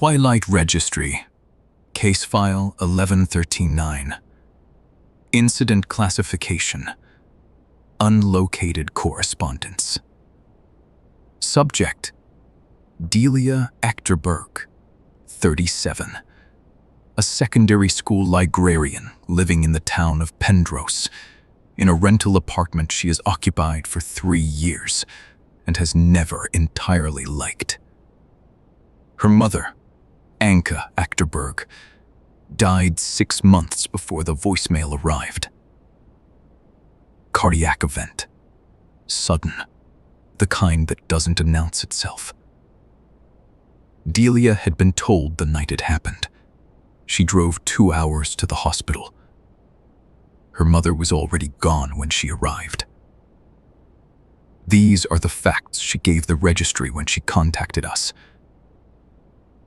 Twilight Registry, Case File 11139. Incident Classification, Unlocated Correspondence. Subject, Delia Achterberg, 37. A secondary school librarian living in the town of Pendross, in a rental apartment she has occupied for 3 years and has never entirely liked. Her mother, Delia Achterberg, died 6 months before the voicemail arrived. Cardiac event. Sudden. The kind that doesn't announce itself. Delia had been told the night it happened. She drove 2 hours to the hospital. Her mother was already gone when she arrived. These are the facts she gave the registry when she contacted us.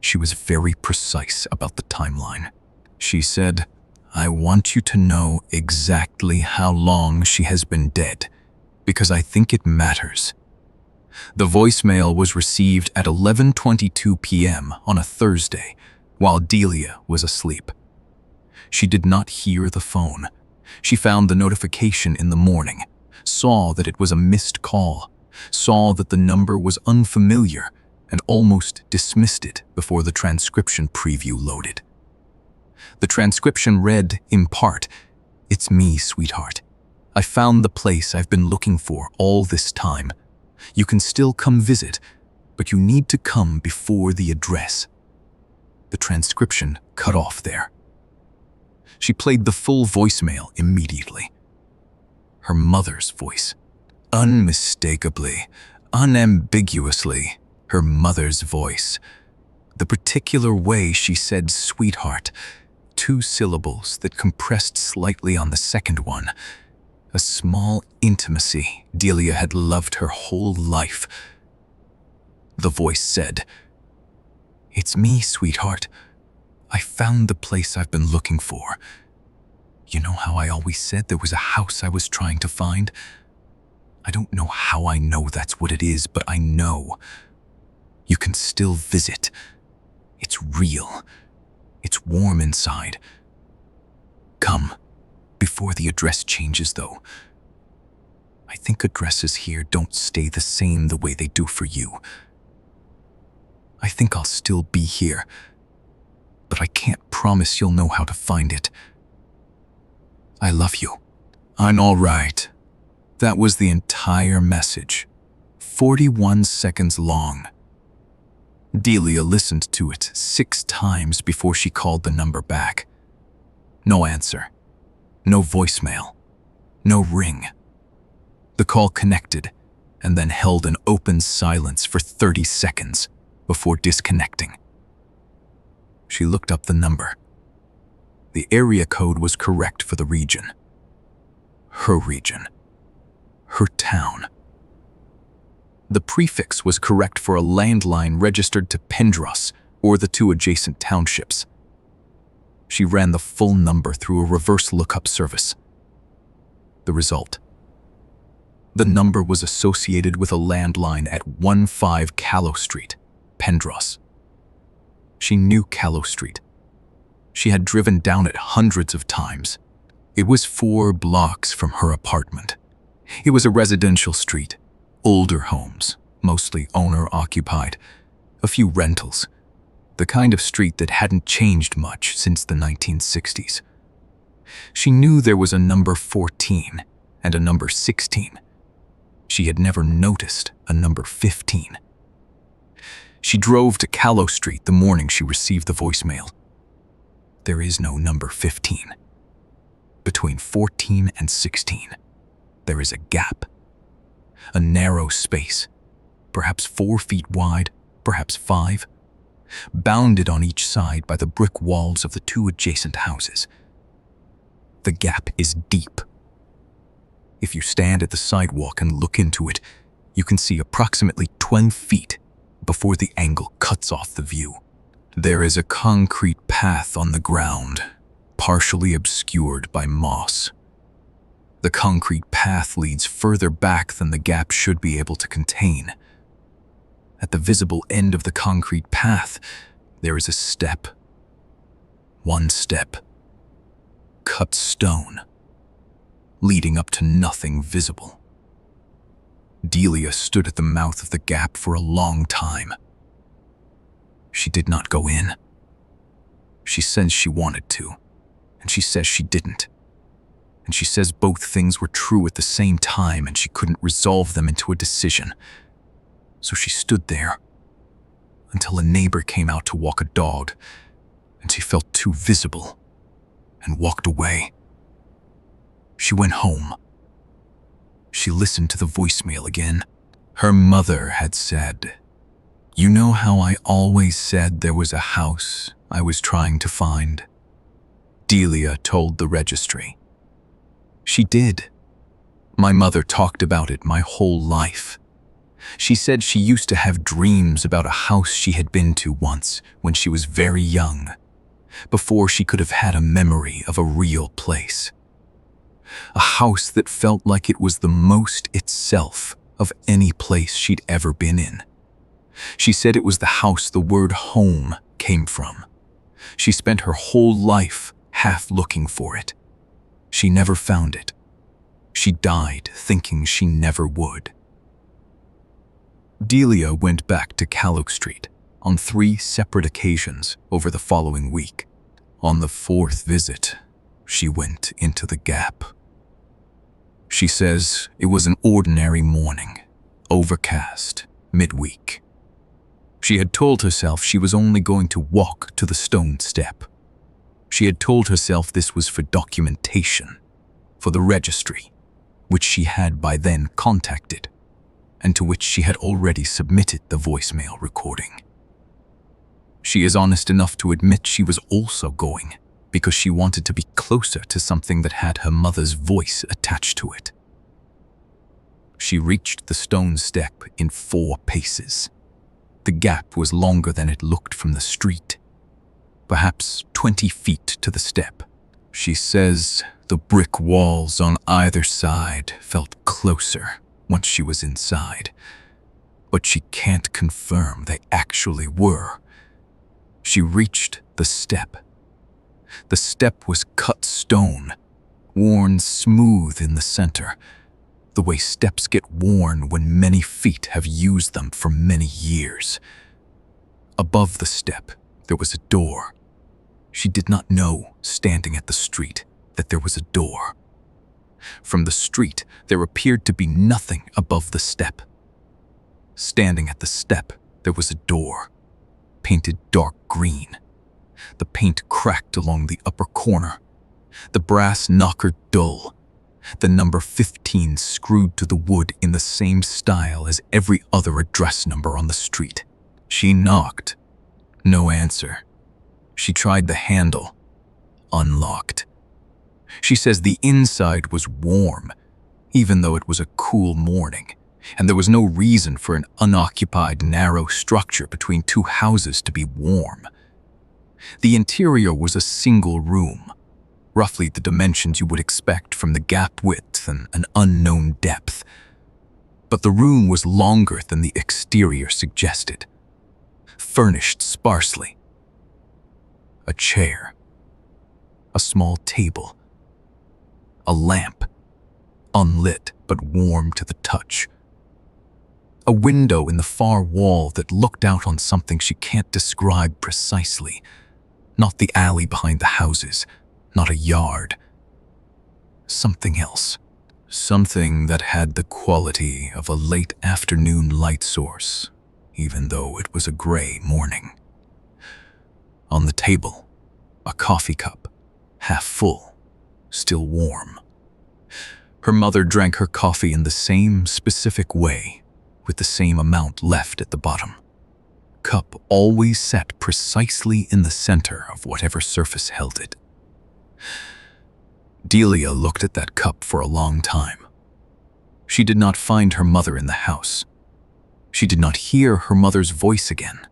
She was very precise about the timeline. She said, "I want you to know exactly how long she has been dead, because I think it matters." The voicemail was received at 11:22 p.m. on a Thursday, while Delia was asleep. She did not hear the phone. She found the notification in the morning, saw that it was a missed call, saw that the number was unfamiliar, and almost dismissed it before the transcription preview loaded. The transcription read, in part, "It's me, sweetheart. I found the place I've been looking for all this time. You can still come visit, but you need to come before the address." The transcription cut off there. She played the full voicemail immediately. Her mother's voice. Unmistakably, unambiguously, her mother's voice. The particular way she said sweetheart, 2 syllables that compressed slightly on the second one. A small intimacy Delia had loved her whole life. The voice said, "It's me, sweetheart. I found the place I've been looking for. You know how I always said there was a house I was trying to find? I don't know how I know that's what it is, but I know. You can still visit. It's real. It's warm inside. Come, before the address changes though. I think addresses here don't stay the same the way they do for you. I think I'll still be here, but I can't promise you'll know how to find it. I love you." I'm all right. That was the entire message, 41 seconds long. Delia listened to it 6 times before she called the number back. No answer. No voicemail. No ring. The call connected and then held in open silence for 30 seconds before disconnecting. She looked up the number. The area code was correct for the region. Her region. Her town. The prefix was correct for a landline registered to Pendross or the 2 adjacent townships. She ran the full number through a reverse lookup service. The result. The number was associated with a landline at 15 Callow Street, Pendross. She knew Callow Street. She had driven down it hundreds of times. It was 4 blocks from her apartment. It was a residential street. Older homes, mostly owner-occupied, a few rentals, the kind of street that hadn't changed much since the 1960s. She knew there was a number 14 and a number 16. She had never noticed a number 15. She drove to Callow Street the morning she received the voicemail. There is no number 15. Between 14 and 16, there is a gap. A narrow space, perhaps 4 feet wide, perhaps 5, bounded on each side by the brick walls of the 2 adjacent houses. The gap is deep. If you stand at the sidewalk and look into it, you can see approximately 12 feet before the angle cuts off the view. There is a concrete path on the ground, partially obscured by moss. The concrete path leads further back than the gap should be able to contain. At the visible end of the concrete path, There is a step. One step. Cut stone. Leading up to nothing visible. Delia stood at the mouth of the gap for a long time. She did not go in. She says she wanted to, and she says she didn't. And she says both things were true at the same time and she couldn't resolve them into a decision. So she stood there until a neighbor came out to walk a dog, and she felt too visible and walked away. She went home. She listened to the voicemail again. Her mother had said, "You know how I always said there was a house I was trying to find?" Delia told the registry. She did. My mother talked about it my whole life. She said she used to have dreams about a house she had been to once when she was very young, before she could have had a memory of a real place. A house that felt like it was the most itself of any place she'd ever been in. She said it was the house the word home came from. She spent her whole life half looking for it. She never found it. She died thinking she never would. Delia went back to Callow Street on 3 separate occasions over the following week. On the 4th visit, she went into the gap. She says it was an ordinary morning, overcast, midweek. She had told herself she was only going to walk to the stone step. She had told herself this was for documentation, for the registry, which she had by then contacted, and to which she had already submitted the voicemail recording. She is honest enough to admit she was also going because she wanted to be closer to something that had her mother's voice attached to it. She reached the stone step in 4 paces. The gap was longer than it looked from the street, perhaps 20 feet to the step. She says the brick walls on either side felt closer once she was inside, but she can't confirm they actually were. She reached the step. The step was cut stone, worn smooth in the center, the way steps get worn when many feet have used them for many years. Above the step, there was a door. She did not know, standing at the street, that there was a door. From the street, there appeared to be nothing above the step. Standing at the step, there was a door, painted dark green. The paint cracked along the upper corner. The brass knocker dull. The number 15 screwed to the wood in the same style as every other address number on the street. She knocked. No answer. She tried the handle. Unlocked. She says the inside was warm, even though it was a cool morning, and there was no reason for an unoccupied, narrow structure between 2 houses to be warm. The interior was a single room, roughly the dimensions you would expect from the gap width and an unknown depth. But the room was longer than the exterior suggested, furnished sparsely. A chair, a small table, a lamp, unlit but warm to the touch. A window in the far wall that looked out on something she can't describe precisely. Not the alley behind the houses, not a yard. Something else. Something that had the quality of a late afternoon light source, even though it was a gray morning. On the table, a coffee cup, half full, still warm. Her mother drank her coffee in the same specific way, with the same amount left at the bottom. Cup always set precisely in the center of whatever surface held it. Delia looked at that cup for a long time. She did not find her mother in the house. She did not hear her mother's voice again.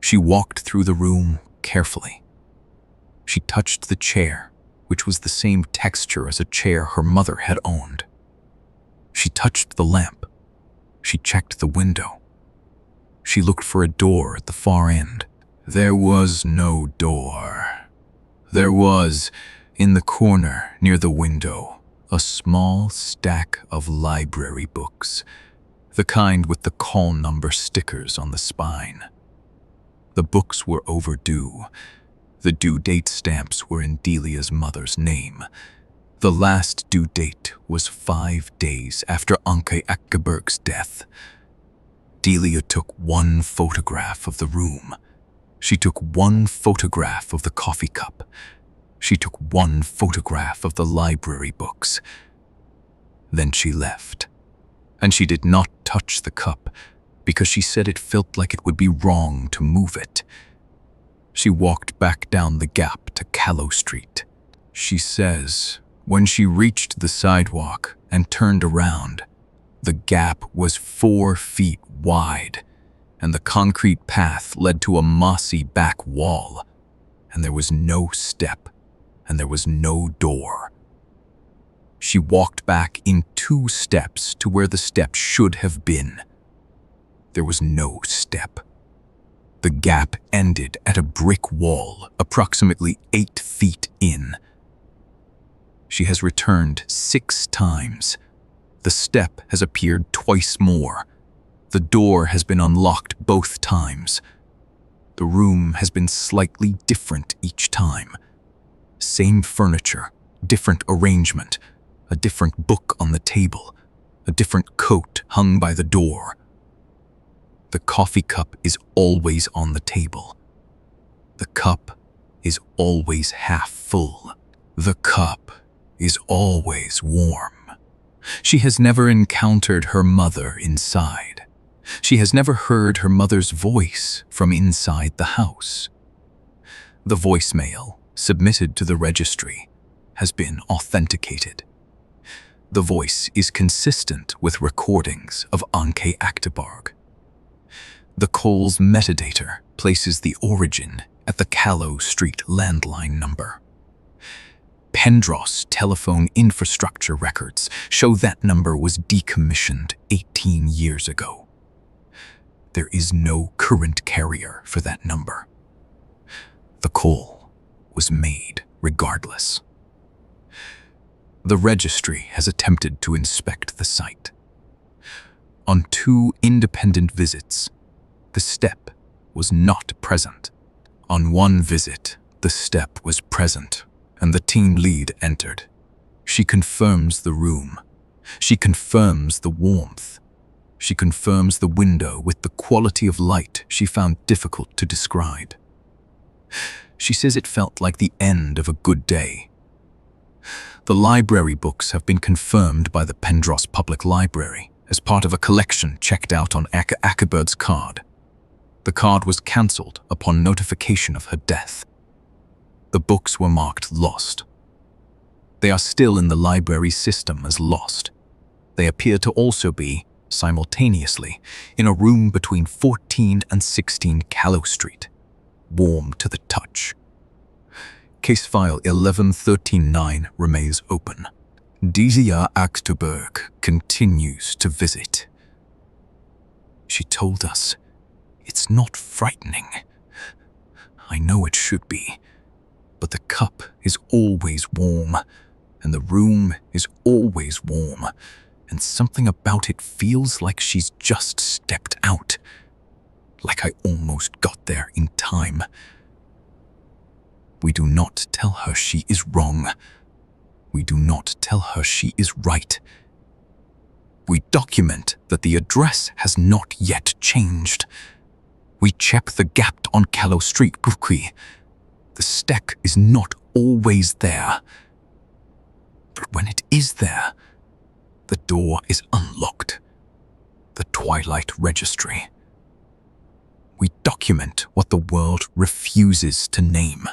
She walked through the room carefully. She touched the chair, which was the same texture as a chair her mother had owned. She touched the lamp. She checked the window. She looked for a door at the far end, There was no door. There was, in the corner near the window, a small stack of library books, the kind with the call number stickers on the spine. The books were overdue. The due date stamps were in Delia's mother's name. The last due date was 5 days after Delia Achterberg's death. Delia took one photograph of the room. She took one photograph of the coffee cup. She took one photograph of the library books. Then she left. And she did not touch the cup because she said it felt like it would be wrong to move it. She walked back down the gap to Callow Street. She says, when she reached the sidewalk and turned around, the gap was 4 feet wide, and the concrete path led to a mossy back wall, and there was no step, and there was no door. She walked back in 2 steps to where the step should have been. There was no step. The gap ended at a brick wall approximately 8 feet in. She has returned 6 times. The step has appeared twice more. The door has been unlocked both times. The room has been slightly different each time. Same furniture, different arrangement, a different book on the table, a different coat hung by the door. The coffee cup is always on the table. The cup is always half full. The cup is always warm. She has never encountered her mother inside. She has never heard her mother's voice from inside the house. The voicemail submitted to the registry has been authenticated. The voice is consistent with recordings of Delia Achterberg. The call's metadata places the origin at the Callow Street landline number. Pendross telephone infrastructure records show that number was decommissioned 18 years ago. There is no current carrier for that number. The call was made regardless. The registry has attempted to inspect the site. On 2 independent visits, the step was not present. On 1 visit, the step was present, and the team lead entered. She confirms the room. She confirms the warmth. She confirms the window with the quality of light she found difficult to describe. She says it felt like the end of a good day. The library books have been confirmed by the Pendross Public Library as part of a collection checked out on Delia Achterberg's card. The card was cancelled upon notification of her death. The books were marked lost. They are still in the library system as lost. They appear to also be, simultaneously, in a room between 14 and 16 Callow Street, warm to the touch. Case file 11-13-9 remains open. Delia Achterberg continues to visit. She told us, "It's not frightening. I know it should be, but the cup is always warm, and the room is always warm, and something about it feels like she's just stepped out, like I almost got there in time." We do not tell her she is wrong. We do not tell her she is right. We document that the address has not yet changed. We check the gap on Callow Street quickly. The stack is not always there. But when it is there, the door is unlocked. The Twilight Registry. We document what the world refuses to name.